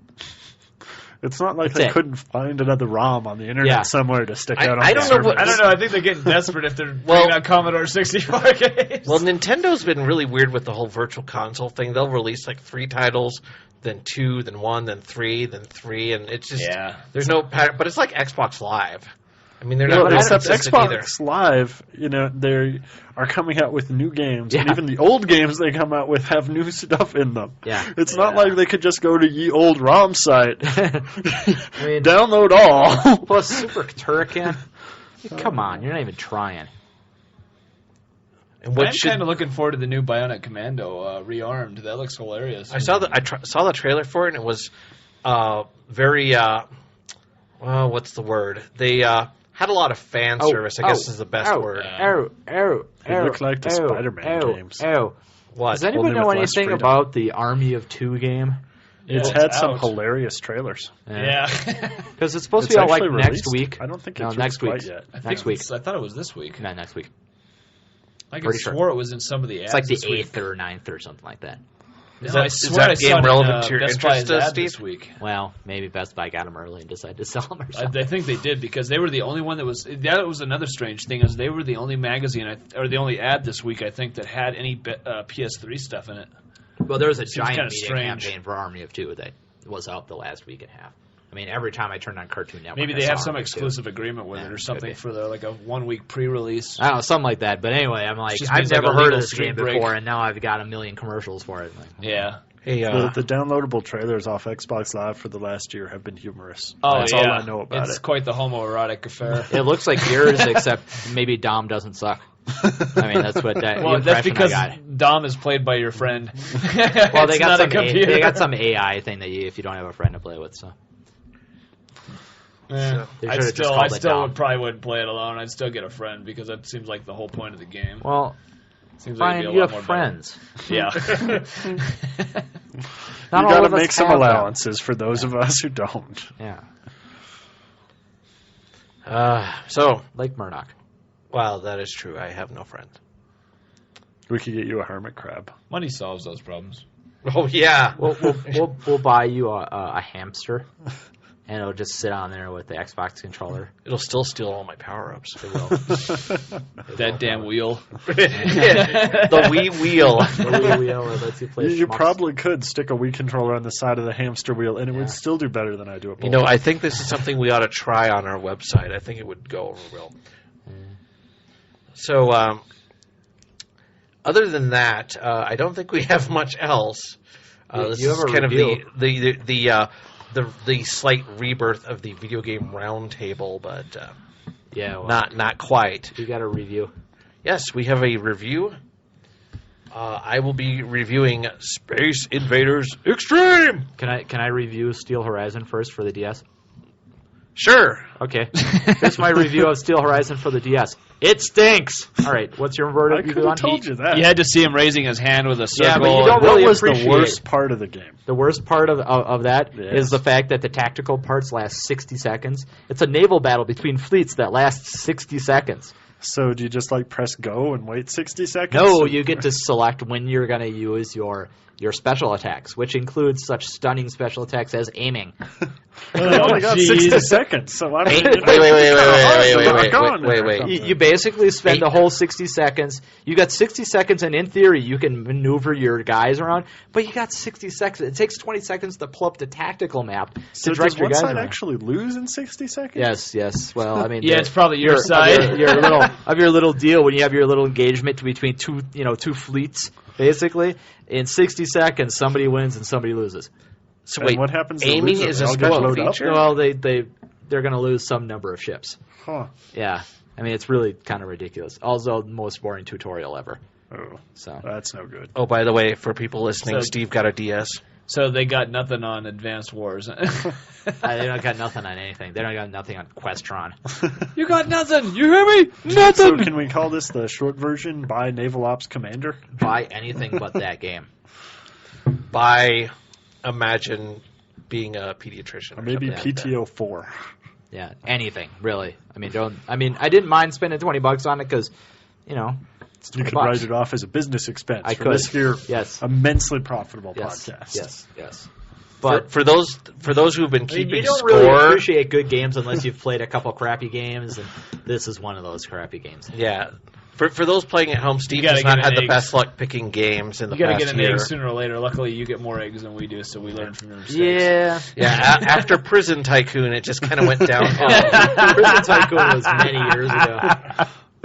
It's not like That's they it. couldn't find another ROM on the internet Yeah. somewhere to stick I- out on I the don't know what- servers. I don't know. I think they're getting desperate if they're Well- bringing out Commodore 64 games. Well, Nintendo's been really weird with the whole virtual console thing. They'll release like 3 titles, then 2, then 1, then 3, then 3, and it's just Yeah. there's no pattern. But it's like Xbox Live. I mean, they're Yeah, not but very except consistent Xbox either. Live, they are coming out with new games, and Yeah. even the old games they come out with have new stuff in them. Yeah. It's not like they could just go to ye old ROM site, I mean, download all. plus Super Turrican. Come on, you're not even trying. And what I'm kind of looking forward to the new Bionic Commando rearmed. That looks hilarious. I saw saw the trailer for it, and it was very what's the word? They had a lot of fan service. I guess is the best word. It looked like the Spider-Man games. What? Does anyone know anything about the Army of Two game? It's had some hilarious trailers. Yeah. Because it's supposed to be out like released. next week. I don't think No, it's next quite week. yet. Next week. I thought it was this week. No, next week. I Pretty swore it was in some of the It's ads like the this week. 8th or 9th or something like that. Is I that swear I saw game it in, relevant to your Best Buy's interest, ad Steve? this week. Well, maybe Best Buy got them early and decided to sell them or something. I think they did because they were the only one that was. That was another strange thing is they were the only magazine or the only ad this week I think that had any PS3 stuff in it. Well, there was a Seems giant kinda media strange. campaign for Army of Two that was out the last week and a half. I mean, every time I turned on Cartoon Network, Maybe I they saw have some Army of Two. exclusive agreement with Yeah, it or could something be. for like a 1 week pre-release. I don't know, something like that. But anyway, I'm like, Just I've means like never a heard legal of this street game break. before, and now I've got a million commercials for it. Like, Yeah. Hey, The downloadable trailers off Xbox Live for the last year have been humorous. Oh, That's yeah. all I know about it's it. quite the homoerotic affair. it looks like yours, except maybe Dom doesn't suck. I mean, that's what that Well, that's impression because I got. Dom is played by your friend. Well, they It's got not a some computer. they got some AI thing that if you don't have a friend to play with, so Yeah. They I should've just still, called it Dom. probably wouldn't play it alone. I'd still get a friend because that seems like the whole point of the game. well, Seems like Brian, it'd be you a lot have more friends. better. Yeah. Not You all got of to us make some have them. allowances for those of us who don't. Yeah, so, like Murdock. well, that is true. I have no friends. We could get you a hermit crab. Money solves those problems. Oh, yeah. We'll buy you a hamster, and it'll just sit on there with the Xbox controller. It'll still steal all my power-ups. It will. That damn wheel. The Wii wheel. The Wii wheel that lets you play You shmups. probably could stick a Wii controller on the side of the hamster wheel, and it would still do better than I do at You know, I think this is something we ought to try on our website. I think it would go over well. So, other than that, I don't think we have much else. This You have is a kind review. of the slight rebirth of the video game roundtable, but Yeah, well, not quite. you got a review. Yes, we have a review. I will be reviewing Space Invaders Extreme. Can I review Steel Horizon first for the DS? Sure. Okay. Here's my review of Steel Horizon for the DS. It stinks. All right. What's your I verdict? could have told you that. You had to see him raising his hand with a circle. Yeah, but you don't and- What really was the appreciate worst it. part of the game? The worst part of that Yes. is the fact that the tactical parts last 60 seconds. It's a naval battle between fleets that lasts 60 seconds. So do you just press go and wait 60 seconds? No, you get to select when you're going to use your special attacks, which includes such stunning special attacks as aiming. I only got 60 seconds, so I Wait, don't wait. You basically spend the whole 60 seconds. You got 60 seconds, and in theory, you can maneuver your guys around. But you got 60 seconds. It takes 20 seconds to pull up the tactical map So to direct does your one guys side around. actually lose in 60 seconds? Yes. Well, I mean, Yeah, it's probably your side. Your little deal when you have your little engagement between two fleets. Basically, in 60 seconds, somebody wins and somebody loses. So And wait, what happens to aiming losers? is They a all get special blown up? feature? Well, they're going to lose some number of ships. Huh. Yeah, I mean, it's really kind of ridiculous. Also, the most boring tutorial ever. Oh, So that's no good. Oh, by the way, for people listening, So- Steve got a DS. So they got nothing on Advanced Wars. they don't got nothing on anything. They don't got nothing on Questron. You got nothing. You hear me? So Nothing. can we call this the short version by Naval Ops Commander? Buy anything but that game. By imagine being a pediatrician. Or maybe something like that. PTO 4. Yeah, anything really. I mean, I didn't mind spending $20 on it because, it's You $20. could write it off as a business expense I for could. this here Yes. immensely profitable Yes. podcast. Yes. But But for those who've been I mean, keeping you don't score, really appreciate good games unless you've played a couple crappy games, and this is one of those crappy games. yeah. For those playing at home, Steve gotta has not get had an the egg. best luck picking games in the You gotta past get an year. egg sooner or later. Luckily, you get more eggs than we do, so we learn from your mistakes. Yeah. Yeah, after Prison Tycoon, it just kind of went downhill. Prison Tycoon was many years ago.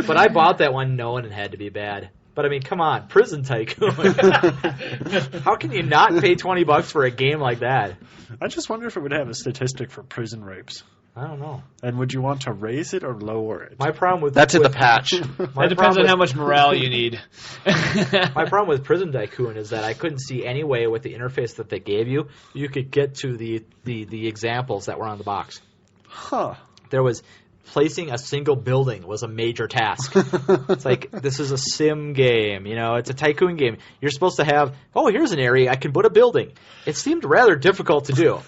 But I bought that one knowing it had to be bad. But I mean, come on, Prison Tycoon. How can you not pay $20 for a game like that? I just wonder if it would have a statistic for prison rapes. I don't know. And would you want to raise it or lower it? My problem with That's in the patch. It depends on how much morale you need. My problem with Prison Tycoon is that I couldn't see any way with the interface that they gave you could get to the examples that were on the box. Huh. There was placing a single building was a major task. It's like, this is a sim game, it's a tycoon game. You're supposed to have, here's an area I can put a building. It seemed rather difficult to do.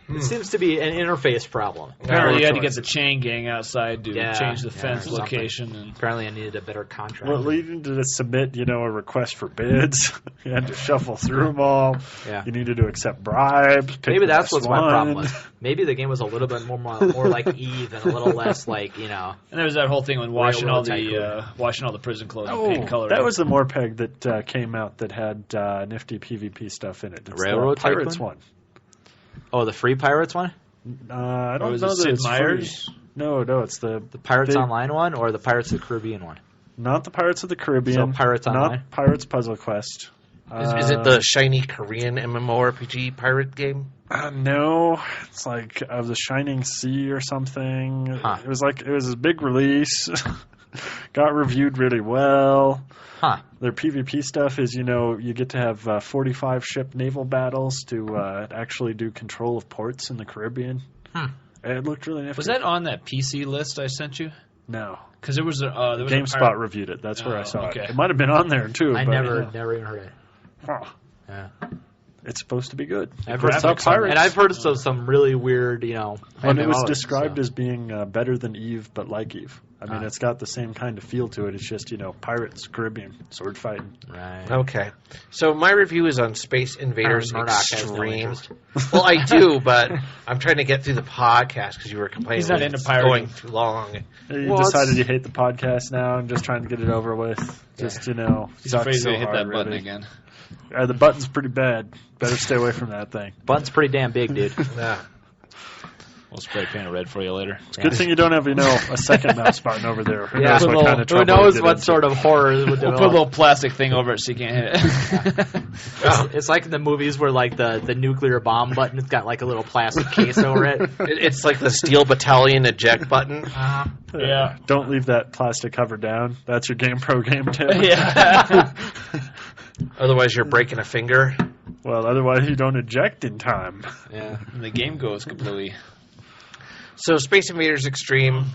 It seems to be an interface problem. Apparently you had to get the chain gang outside to change the fence or location. And apparently I needed a better contract. Well, you needed to submit, a request for bids. You had to shuffle through them all. Yeah. You needed to accept bribes. Maybe that's what my problem was. Maybe the game was a little bit more like Eve and a little less like, And there was that whole thing when washing all the prison clothes and paint coloring. That was the Morpeg that came out that had nifty PvP stuff in it. It's Railroad the Pirates Tycoon? one. Oh, the free Pirates one? I don't was know it that Sid it's Meier's? free. No, it's the Pirates big- Online one or the Pirates of the Caribbean one? Not the Pirates of the Caribbean. So Pirates Online? Not Pirates Puzzle Quest. Is it the shiny Korean MMORPG pirate game? No, it's like of the Shining Sea or something. Huh. It was a big release. Got reviewed really well. Huh. Their PvP stuff is, you get to have 45 ship naval battles to actually do control of ports in the Caribbean. It looked really nifty. Was that on that PC list I sent you? No. Because there was a GameSpot reviewed it. That's where I saw okay. it. It might have been on there, too. I but, never even heard it. Huh. Yeah. It's supposed to be good. I've heard of some really weird, And it was described as being better than Eve, but like Eve. I mean, it's got the same kind of feel to it. It's just, pirates, Caribbean, sword fighting. Right. Okay. So my review is on Space Invaders Murdock has no Extreme. interest. Well, I do, but I'm trying to get through the podcast because you were complaining He's not that into it's pirating. going too long. You decided you hate the podcast now and just trying to get it over with. Just, He's suck afraid so to hit hard, that button really. again. The button's pretty bad. Better stay away from that thing. Button's pretty damn big, dude. Yeah. We'll spray paint it red for you later. It's a good thing you don't have, a second mouse button over there. Who Yeah. knows what kind of trouble Who knows you get what into. sort of horror would We'll put a develop. little plastic thing over it so you can't hit it. It's like in the movies where like the nuclear bomb button, it's got like a little plastic case over it. It's like the Steel Battalion eject button. Yeah. Don't leave that plastic cover down. That's your Game Pro game tip. Yeah. Otherwise, you're breaking a finger. Well, otherwise you don't eject in time. Yeah. And the game goes completely. So Space Invaders Extreme,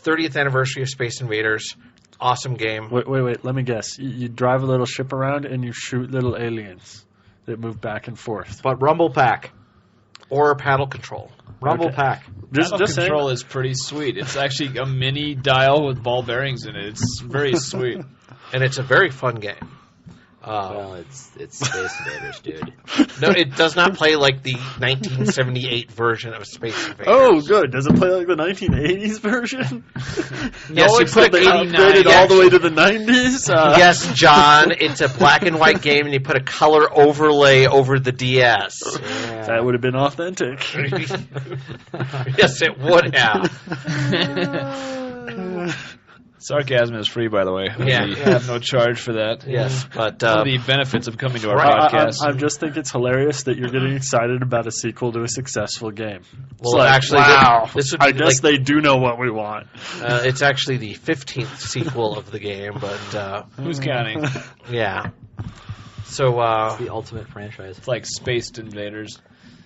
30th anniversary of Space Invaders. Awesome game. Wait. Let me guess. You drive a little ship around and you shoot little aliens that move back and forth. But Rumble Pack. Or paddle control. Rumble Okay. Pack. Paddle Just saying. control is pretty sweet. It's actually a mini dial with ball bearings in it. It's very sweet. And it's a very fun game. Well, it's Space Invaders, dude. No, it does not play like the 1978 version of Space Invaders. Oh, good. Does it play like the 1980s version? Yes, you it's put they 89. upgraded all the way to the 90s? Yes, John, it's a black and white game, and you put a color overlay over the DS. Yeah. That would have been authentic. Yes, it would have. Sarcasm is free, by the way. Yeah. We have no charge for that. Yes, but One of the benefits of coming to our Right. podcast. I just think it's hilarious that you're getting excited about a sequel to a successful game. well, It's like, actually, wow. this would be I guess like, they do know what we want. it's actually the 15th sequel of the game, but Who's counting? yeah. So The ultimate franchise. It's like Spaced Invaders.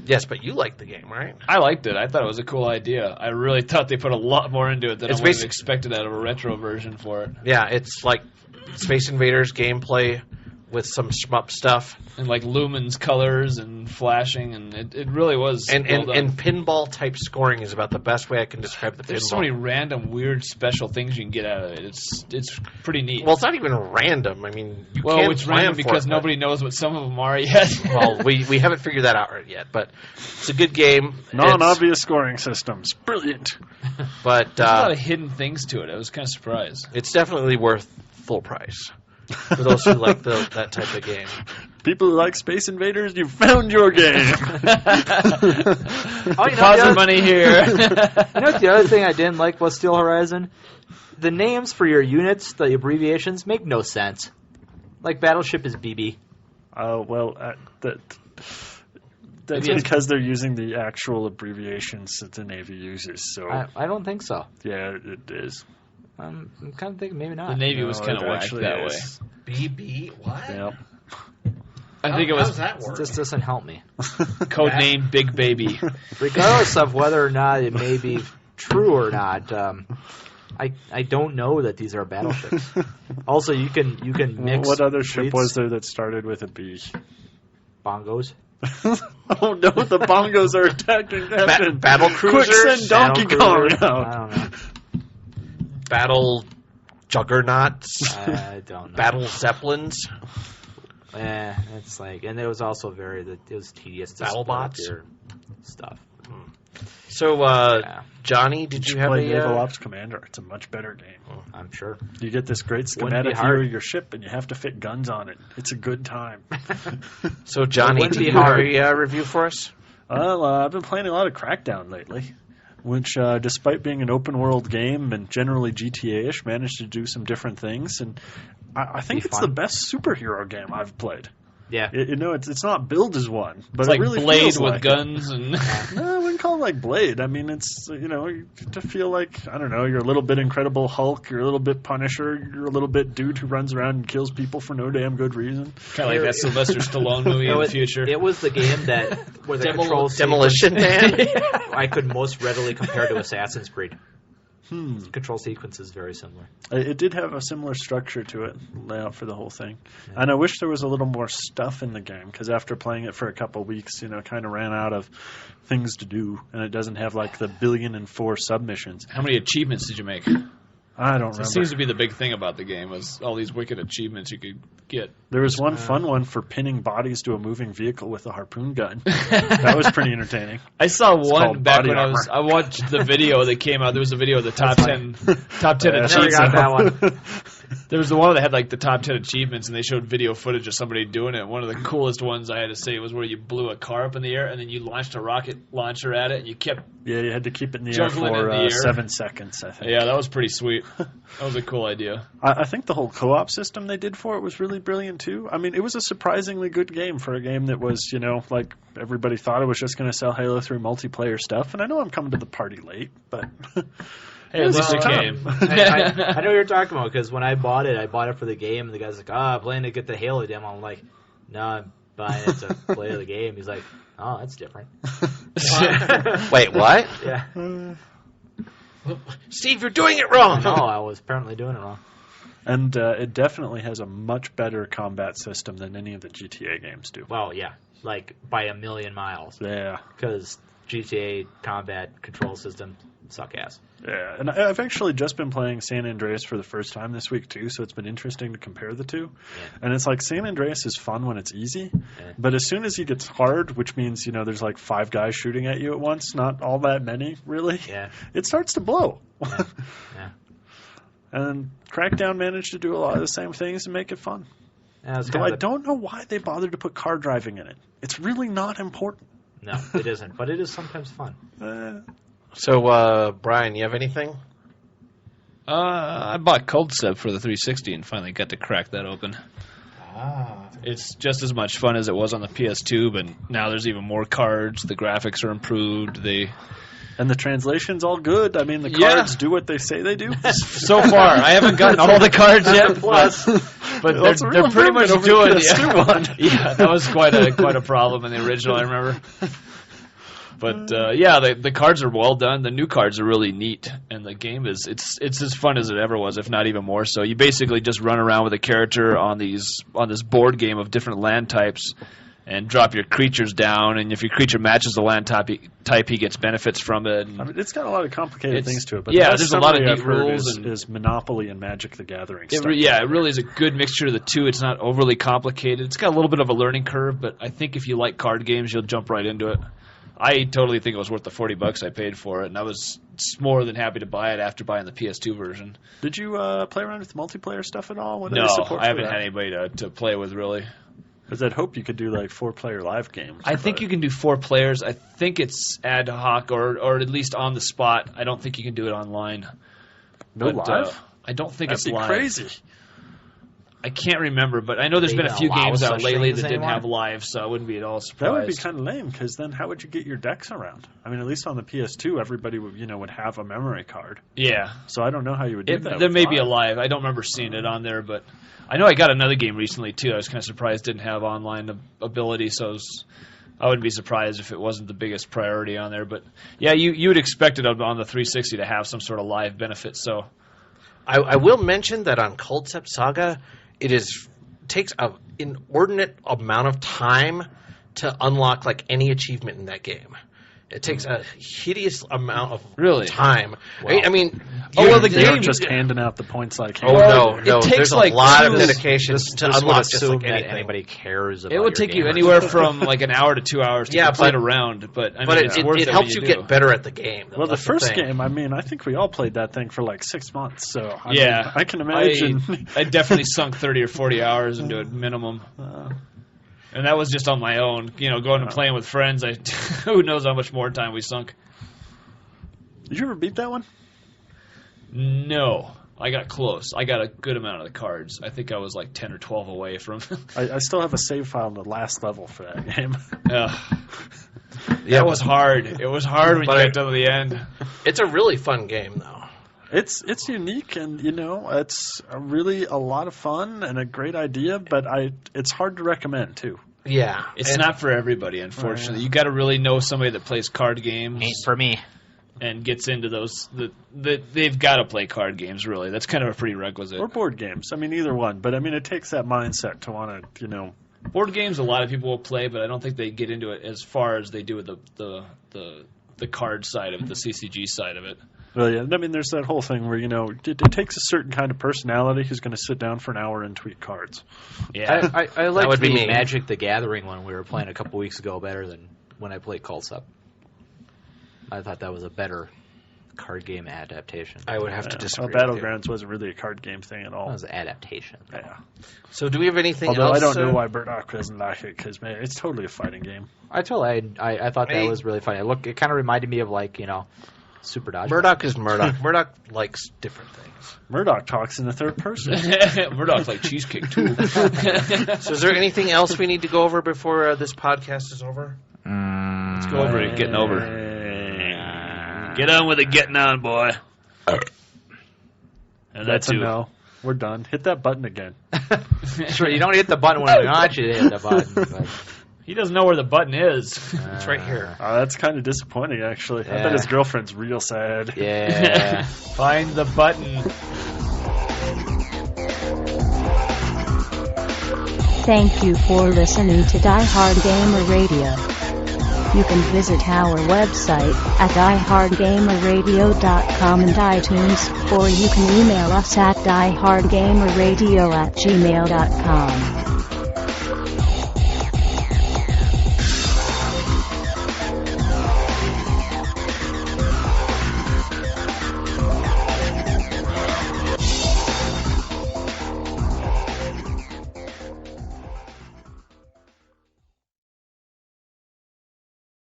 yes, but you like the game, right? I liked it. I thought it was a cool idea. I really thought they put a lot more into it than It's I would have basic- expected out of a retro version for it. Yeah, it's like Space Invaders gameplay with some shmup stuff. And like lumens colors and flashing, and it really was And well done. and pinball type scoring is about the best way I can describe the There's pinball. so many random weird special things you can get out of it. It's pretty neat. Well, it's not even random. I mean, you Well, can't it's plan random for because it, but- nobody knows what some of them are yet. Well, we haven't figured that out yet, but it's a good game. Non-obvious scoring systems. Brilliant. But There's a lot of hidden things to it. I was kind of surprised. it's definitely worth full price for those who like that type of game. People who like Space Invaders, you found your game. Deposit money here. You know what the other thing I didn't like was Steel Horizon? The names for your units, the abbreviations, make no sense. Like Battleship is BB. Well, That's because they're using the actual abbreviations that the Navy uses. So I don't think so. yeah, it is. I'm kind of thinking maybe not. The Navy was kind of whacked that way. BB? What? Yep. I think it How was does that work? This doesn't help me. codename Big Baby. Regardless of whether or not it may be true or not, I don't know that these are battleships. Also, you can mix. What other ship fleets. was there that started with a B? Bongos. Oh no, the bongos are attacking Captain. Battle Quick, cruisers? send Donkey Kong I out. don't know. Battle juggernauts? I don't know. Battle zeppelins? It's like, and it was also it was tedious to Battle split up bots? your stuff. So, Yeah, Johnny, did you have play a... Naval Ops Commander? It's a much better game. I'm sure. You get this great Wouldn't be schematic view hard. of your ship, and you have to fit guns on it. It's a good time. So, Johnny, wouldn't did be you have hard. a review for us? Well, I've been playing a lot of Crackdown lately, which, despite being an open-world game and generally GTA-ish, managed to do some different things. And I think it's fun. the best superhero game I've played. Yeah. It's not billed as one, but It's like it really Blade feels with like guns and. No, I wouldn't call it like Blade. I mean, it's, you get to feel like, I don't know, you're a little bit Incredible Hulk, you're a little bit Punisher, you're a little bit dude who runs around and kills people for no damn good reason. Kind of like that Sylvester Stallone movie in the future. It was the game that where the control Demolition Man? I could most readily compare to Assassin's Creed. Control sequence is very similar. It did have a similar structure to it, layout for the whole thing. Yeah. And I wish there was a little more stuff in the game, because after playing it for a couple weeks, kind of ran out of things to do, and it doesn't have like the 1,000,000,004 submissions. How many achievements did you make? I don't It remember. seems to be the big thing about the game was all these wicked achievements you could get. There was one fun one for pinning bodies to a moving vehicle with a harpoon gun. That was pretty entertaining. I saw one called back body when armor. I watched the video that came out. There was a video of the top 10 Yeah, I never achievements. got that one. There was the one that had like the top 10 achievements, and they showed video footage of somebody doing it. One of the coolest ones I had to say was where you blew a car up in the air, and then you launched a rocket launcher at it, and you kept. Yeah, you had to keep it in the air Juggling in for the air. 7 seconds, I think. Yeah, that was pretty sweet. That was a cool idea. I think the whole co-op system they did for it was really brilliant, too. I mean, it was a surprisingly good game for a game that was, like everybody thought it was just going to sell Halo 3 multiplayer stuff. And I know I'm coming to the party late, but... Hey, at least it Well, came. I know what you're talking about, because when I bought it for the game, and the guy's like, I'm playing to get the Halo demo. I'm like, no, I'm buying it to play the game. He's like, oh, that's different. Wait, what? Yeah. Steve, you're doing it wrong! No, I was apparently doing it wrong. And it definitely has a much better combat system than any of the GTA games do. Well, yeah, like by a million miles. Yeah. Because GTA combat control system suck ass. Yeah, and I've actually just been playing San Andreas for the first time this week, too, so it's been interesting to compare the two. Yeah. And it's like San Andreas is fun when it's easy, Yeah. but as soon as it gets hard, which means, there's like 5 guys shooting at you at once, not all that many, really, Yeah. it starts to blow. Yeah. Yeah. And Crackdown managed to do a lot of the same things and make it fun. Yeah, it's Though kind I of don't know why they bothered to put car driving in it. It's really not important. No, it isn't, but it is sometimes fun. So, Brian, you have anything? I bought CULDCEPT for the 360 and finally got to crack that open. It's just as much fun as it was on the PS2, but now there's even more cards. The graphics are improved. And the translation's all good. I mean, the Yeah. cards do what they say they do. So far, I haven't gotten all the cards yet, but Well, it's a real they're pretty much improvement doing over the PS2 one. Yeah, that was quite a problem in the original, I remember. But the cards are well done. The new cards are really neat, and the game it's as fun as it ever was, if not even more so. You basically just run around with a character on this board game of different land types, and drop your creatures down. And if your creature matches the land type, he gets benefits from it. I mean, it's got a lot of complicated things to it. But yeah, the best there's a lot of summary neat I've heard rules is Monopoly and Magic the Gathering stuff. It really is a good mixture of the two. It's not overly complicated. It's got a little bit of a learning curve, but I think if you like card games, you'll jump right into it. I totally think it was worth the $40 I paid for it, and I was more than happy to buy it after buying the PS2 version. Did you play around with the multiplayer stuff at all? No, I haven't had anybody to play with, really. Because I'd hope you could do, 4-player live games. I think you can do 4 players. I think it's ad hoc or at least on the spot. I don't think you can do it online. No live? I don't think That'd it's be live. crazy. I can't remember, but I know there's They been a even few allow games out such lately things that didn't anymore? have live, so I wouldn't be at all surprised. That would be kind of lame, because then how would you get your decks around? I mean, at least on the PS2, everybody would have a memory card. Yeah. So I don't know how you would do that. There with may be a live. live. I don't remember seeing it on there, but I know I got another game recently, too. I was kind of surprised it didn't have online ability, so I wouldn't be surprised if it wasn't the biggest priority on there. But, yeah, you would expect it on the 360 to have some sort of live benefit, so... I will mention that on CULDCEPT Saga, takes an inordinate amount of time to unlock like any achievement in that game. It takes a hideous amount of time. Wow. I mean, The game game just handing out the points like. Oh no! It takes There's like a lot of two- dedication to This would unlock just assume like that anything. anybody cares about It would your take you game. anywhere from like an hour to 2 hours to complete a round, but I mean, it's worth it it helps when you do. get better at the game. Though. Well, the That's first thing. game, I mean, I think we all played that thing for like 6 months. So I Yeah, mean, I can imagine. I definitely sunk 30 or 40 hours into it minimum. And that was just on my own. Going and playing with friends. Who knows how much more time we sunk. Did you ever beat that one? No. I got close. I got a good amount of the cards. I think I was like 10 or 12 away from... I still have a save file in the last level for that game. It was hard. It was hard when you But got to the end. It's a really fun game, though. It's unique, and it's really a lot of fun and a great idea. But it's hard to recommend too. Yeah, It's not for everybody, unfortunately. You got to really know somebody that plays card games. Ain't for me. And gets into those. They've got to play card games, really. That's kind of a prerequisite. Or board games. I mean, either one. But I mean, it takes that mindset to want to, Board games, a lot of people will play, but I don't think they get into it as far as they do with the card side of it, the CCG side of it. Well, yeah. I mean, there's that whole thing where it takes a certain kind of personality who's going to sit down for an hour and tweak cards. Yeah, I liked would be the me. Magic the Gathering one we were playing a couple weeks ago better than when I played CULDCEPT. I thought that was a better card game adaptation. I would have to disagree. Well, with you. Battlegrounds wasn't really a card game thing at all. That was an adaptation. Yeah. So, do we have anything Although else? I don't know why Murdock doesn't like it, because man, it's totally a fighting game. I thought that was really funny. It kind of reminded me of Super Dodgeball. Murdock is Murdock. Murdock likes different things. Murdock talks in the third person. Murdock's like cheesecake too. So, is there anything else we need to go over before this podcast is over? Let's go over it. Getting over. Get on with it. Getting on, boy. And That's a no. We're done. Hit that button again. Sure, you don't hit the button when I want you to hit the button. But, He doesn't know where the button is. It's right here. That's kind of disappointing, actually. I Yeah. bet his girlfriend's real sad. yeah. Find the button. Thank you for listening to Diehard Gamer Radio. You can visit our website at diehardgamerradio.com and iTunes, or you can email us at diehardgamerradio@gmail.com.